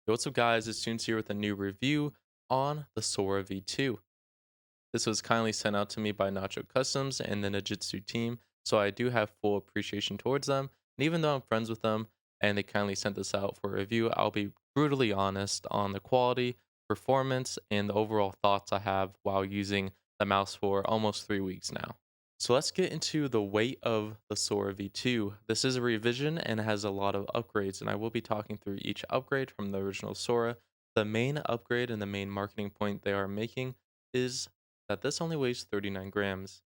Yo, what's up, guys? It's Tunes here with a new review on the Sora V2. This was kindly sent out to me by Nacho Customs and the Ninjutso team, so I do have full appreciation towards them. And even though I'm friends with them and they kindly sent this out for a review, I'll be brutally honest on the quality, performance, and the overall thoughts I have while using the mouse for almost 3 weeks now. So let's get into the weight of the Sora V2. This is a revision and has a lot of upgrades, and I will be talking through each upgrade from the original Sora. The main upgrade and the main marketing point they are making is that this only weighs 39 grams.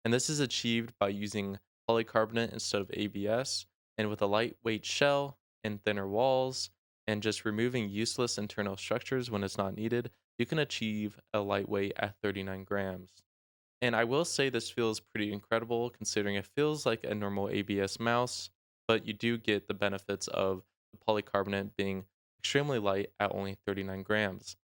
And this is achieved by using polycarbonate instead of ABS, and with a lightweight shell and thinner walls, and just removing useless internal structures when it's not needed, you can achieve a lightweight at 39 grams. And I will say this feels pretty incredible considering it feels like a normal ABS mouse, but you do get the benefits of the polycarbonate being extremely light at only 39 grams.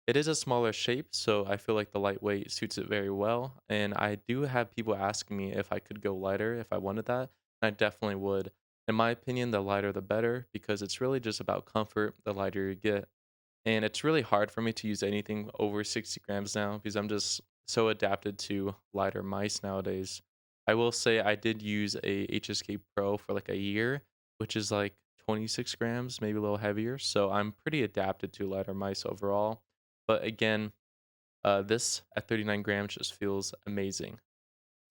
It is a smaller shape, so I feel like the lightweight suits it very well. And I do have people asking me if I could go lighter if I wanted that. And I definitely would. In my opinion, the lighter the better because it's really just about comfort the lighter you get. And it's really hard for me to use anything over 60 grams now because I'm just so adapted to lighter mice nowadays. I will say I did use a HSK Pro for like a year, which is like 26 grams, maybe a little heavier. So I'm pretty adapted to lighter mice overall. But again, this at 39 grams just feels amazing.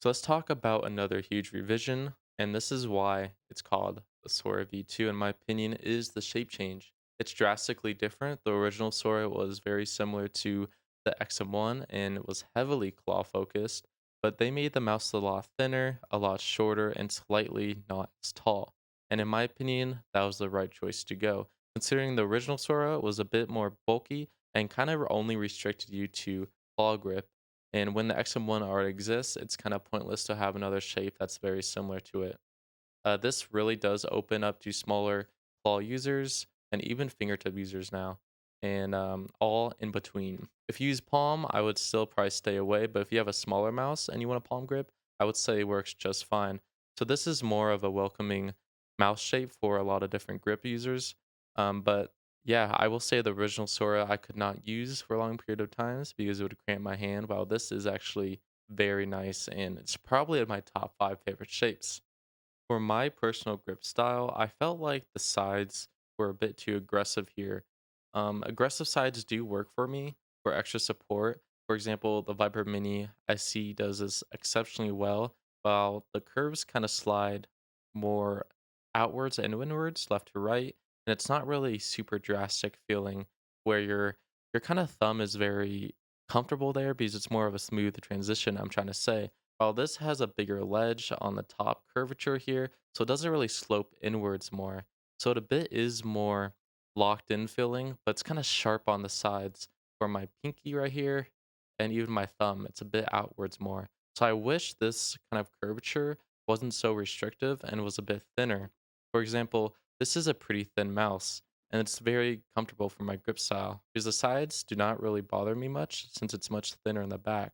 So let's talk about another huge revision, and this is why it's called the Sora V2, in my opinion, is the shape change. It's drastically different. The original Sora was very similar to the XM1 and it was heavily claw focused, but they made the mouse a lot thinner, a lot shorter, and slightly not as tall. And in my opinion, that was the right choice to go, considering the original Sora was a bit more bulky and kind of only restricted you to claw grip, and when the XM1 already exists, it's kind of pointless to have another shape that's very similar to it. This really does open up to smaller claw users and even fingertip users now, and all in between. If you use palm, I would still probably stay away, but if you have a smaller mouse and you want a palm grip, I would say it works just fine. So this is more of a welcoming mouse shape for a lot of different grip users. But yeah, I will say the original Sora I could not use for a long period of times because it would cramp my hand, while this is actually very nice and it's probably in my top five favorite shapes. For my personal grip style, I felt like the sides were a bit too aggressive here. Aggressive sides do work for me for extra support. For example, the Viper Mini SC does this exceptionally well, while the curves kind of slide more outwards and inwards, left to right, and it's not really super drastic feeling where your kind of thumb is very comfortable there because it's more of a smooth transition. I'm trying to say while this has a bigger ledge on the top curvature here, so it doesn't really slope inwards more. So the bit is more locked in feeling, but it's kind of sharp on the sides for my pinky right here and even my thumb. It's a bit outwards more. So I wish this kind of curvature wasn't so restrictive and was a bit thinner. For example, this is a pretty thin mouse and it's very comfortable for my grip style because the sides do not really bother me much since it's much thinner in the back.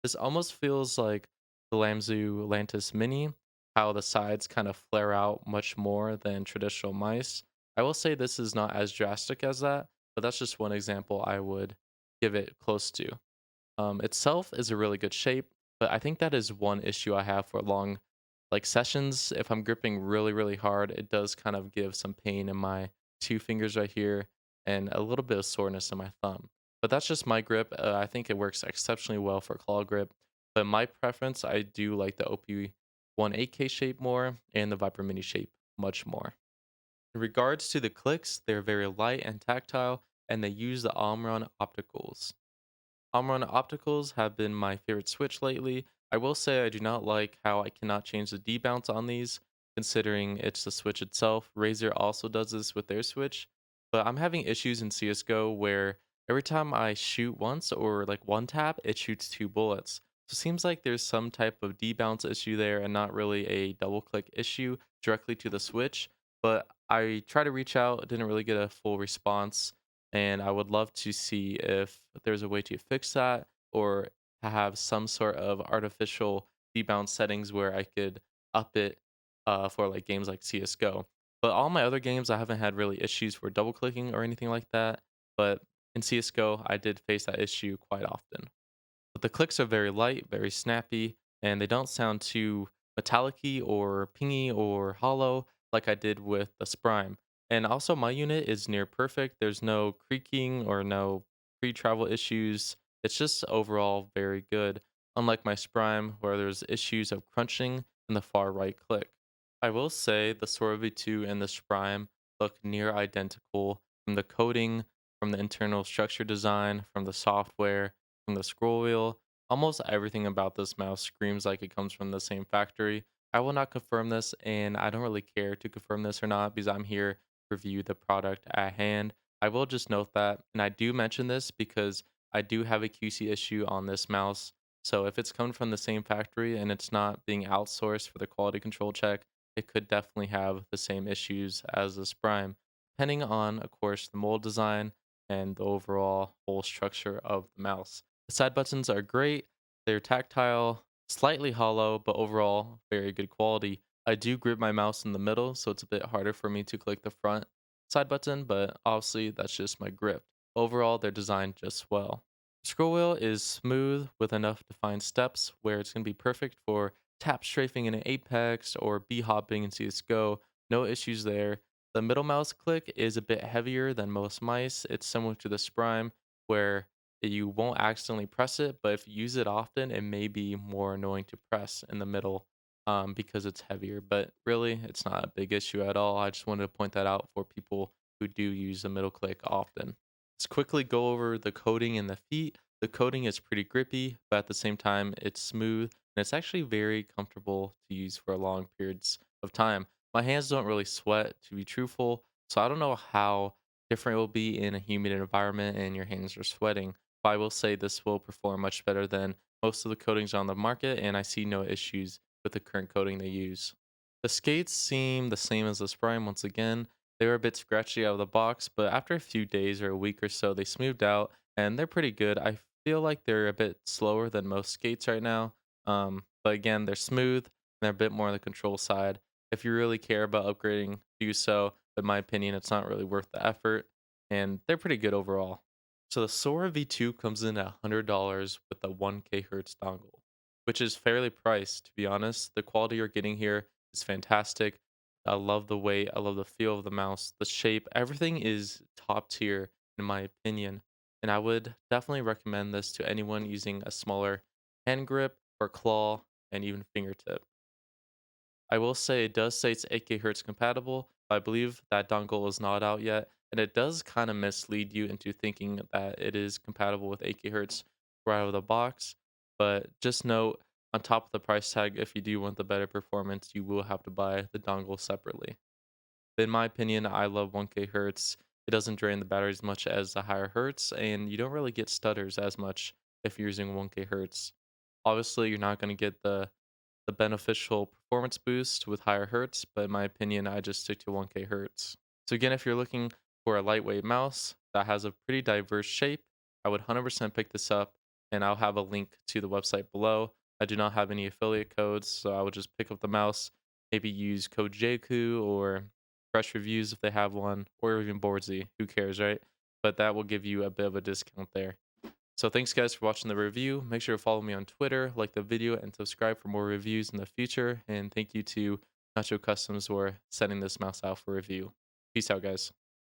This almost feels like the Lamzu Lantis Mini, how the sides kind of flare out much more than traditional mice. I will say this is not as drastic as that, but that's just one example I would give it close to. Itself is a really good shape, but I think that is one issue I have for long like sessions. If I'm gripping really, really hard, it does kind of give some pain in my two fingers right here and a little bit of soreness in my thumb. But that's just my grip. I think it works exceptionally well for claw grip. But my preference, I do like the OP1 8K shape more and the Viper Mini shape much more. In regards to the clicks, they're very light and tactile, and they use the Omron opticals. Omron opticals have been my favorite switch lately. I will say I do not like how I cannot change the debounce on these, considering it's the switch itself. Razer also does this with their switch, but I'm having issues in CS:GO where every time I shoot once or like one tap, it shoots two bullets. So it seems like there's some type of debounce issue there and not really a double click issue directly to the switch. But I try to reach out, didn't really get a full response, and I would love to see if there's a way to fix that or to have some sort of artificial debounce settings where I could up it for like games like CS:GO. But all my other games, I haven't had really issues for double clicking or anything like that. But in CS:GO, I did face that issue quite often. But the clicks are very light, very snappy, and they don't sound too metallic-y or pingy or hollow like I did with the Sprime. And also, my unit is near perfect. There's no creaking or no pre-travel issues. It's just overall very good, unlike my Sprime, where there's issues of crunching in the far right click. I will say the Sora V2 and the Sprime look near identical from the coding, from the internal structure design, from the software, from the scroll wheel. Almost everything about this mouse screams like it comes from the same factory. I will not confirm this, and I don't really care to confirm this or not because I'm here to review the product at hand. I will just note that, and I do mention this because I do have a QC issue on this mouse. So if it's coming from the same factory and it's not being outsourced for the quality control check, it could definitely have the same issues as this Prime, depending on, of course, the mold design and the overall whole structure of the mouse. The side buttons are great. They're tactile, slightly hollow, but overall very good quality. I do grip my mouse in the middle, so it's a bit harder for me to click the front side button, but obviously that's just my grip. Overall, they're designed just well. Scroll wheel is smooth with enough defined steps where it's going to be perfect for tap strafing in an Apex or B hopping in CSGO. No issues there. The middle mouse click is a bit heavier than most mice. It's similar to the Sprime, where you won't accidentally press it, but if you use it often, it may be more annoying to press in the middle because it's heavier. But really, it's not a big issue at all. I just wanted to point that out for people who do use the middle click often. Let's quickly go over the coating in the feet. The coating is pretty grippy, but at the same time, it's smooth and it's actually very comfortable to use for long periods of time. My hands don't really sweat, to be truthful, so I don't know how different it will be in a humid environment and your hands are sweating. But I will say this will perform much better than most of the coatings on the market, and I see no issues with the current coating they use. The skates seem the same as the Sprime once again. They were a bit scratchy out of the box, but after a few days or a week or so, they smoothed out and they're pretty good. I feel like they're a bit slower than most skates right now. But again, they're smooth and they're a bit more on the control side. If you really care about upgrading, do so. But in my opinion, it's not really worth the effort, and they're pretty good overall. So the Sora V2 comes in at $100 with a 1K hertz dongle, which is fairly priced, to be honest. The quality you're getting here is fantastic. I love the weight, I love the feel of the mouse, the shape, everything is top tier in my opinion. And I would definitely recommend this to anyone using a smaller hand grip or claw and even fingertip. I will say it does say it's 8K hertz compatible, but I believe that dongle is not out yet, and it does kind of mislead you into thinking that it is compatible with 8K hertz right out of the box. But just note on top of the price tag, if you do want the better performance, you will have to buy the dongle separately. In my opinion, I love 1K hertz. It doesn't drain the battery as much as the higher hertz, and you don't really get stutters as much if you're using 1K hertz. Obviously, you're not going to get the beneficial performance boost with higher hertz, but in my opinion, I just stick to 1K hertz. So again, if you're looking for a lightweight mouse that has a pretty diverse shape, I would 100% pick this up, and I'll have a link to the website below. I do not have any affiliate codes, so I would just pick up the mouse, maybe use code JKU or Fresh Reviews if they have one, or even Boardsy. Who cares, right? But that will give you a bit of a discount there. So thanks guys for watching the review. Make sure to follow me on Twitter, like the video, and subscribe for more reviews in the future. And thank you to Nacho Customs for sending this mouse out for review. Peace out, guys.